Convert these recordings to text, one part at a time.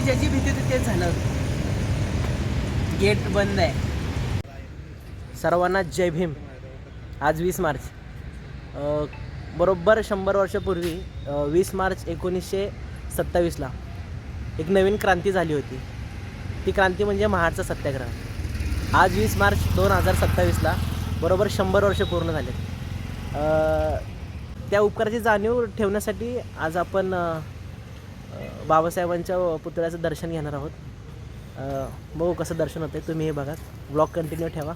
ज्याची भीती होती तेच झालं. गेट बंद आहे. सर्वांना जय भीम. आज 20 मार्च, बरोबर 100 वर्षापूर्वी 20 मार्च 1927ला एक नवीन क्रांती झाली होती. ती क्रांती म्हणजे महाडचा सत्याग्रह. आज 20 मार्च 2027ला बरोबर 100 वर्ष पूर्ण झाले. त्या उपकाराची जाणीव ठेवण्यासाठी आज आपण बाबासाहेबांच्या पुतळ्याचं दर्शन घेणार आहोत. बघू कसं दर्शन होतं, तुम्ही हे बघा. ब्लॉग कंटिन्यू ठेवा.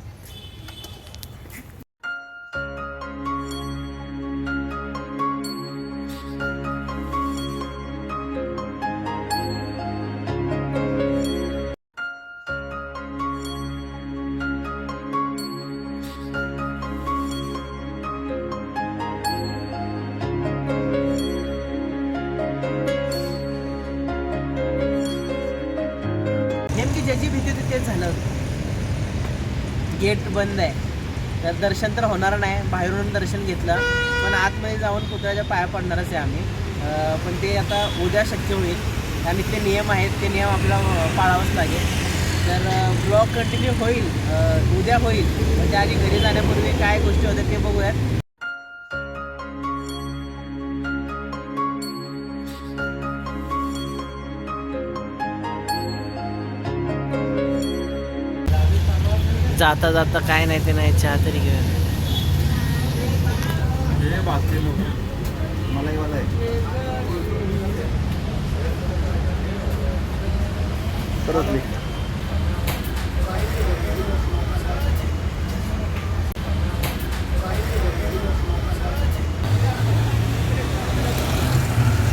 नेमकी ज्याची भीती होती तेच झालं. गेट बंद आहे, तर दर्शन तर होणार नाही. बाहेरून दर्शन घेतलं, पण आतमध्ये जाऊन पुतळ्याच्या पाया पडणारच आहे आम्ही. पण ते आता उद्या शक्य होईल आणि ते नियम आहेत, ते नियम आपल्याला पाळावंच लागेल. तर ब्लॉग कंटिन्यू होईल, उद्या होईल. म्हणजे आधी घरी जाण्यापूर्वी काय गोष्टी होत्या ते बघूयात. जाता जाता काय नाही ते नाही, चहा तरी घेऊया.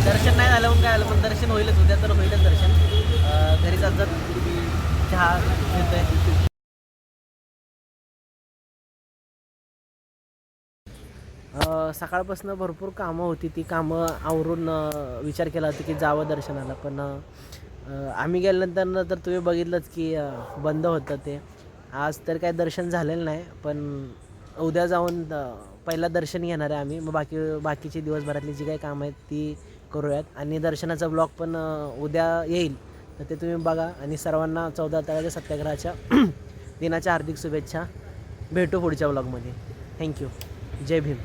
दर्शन नाही झालं म्हणून काय आलं, पण दर्शन होईलच. उद्या तर होईलच दर्शन. घरी जात जात चहा घेतोय. सकाळपासून भरपूर कामं होती. ती कामं आवरून विचार केला होता की जावं दर्शनाला, पण आम्ही गेल्यानंतर तर तुम्ही बघितलंच की बंद होतं ते. आज तर काय दर्शन झालेलं नाही, पण उद्या जाऊन पहिला दर्शन घेणार आहे आम्ही. मग बाकीची दिवसभरातली जी काही कामं आहेत ती करूयात. आणि दर्शनाचा ब्लॉग पण उद्या येईल, तर ते तुम्ही बघा. आणि सर्वांना 14 तारखेच्या सत्याग्रहाच्या दिनाच्या हार्दिक शुभेच्छा. भेटू पुढच्या ब्लॉगमध्ये. थँक्यू. जय भीम.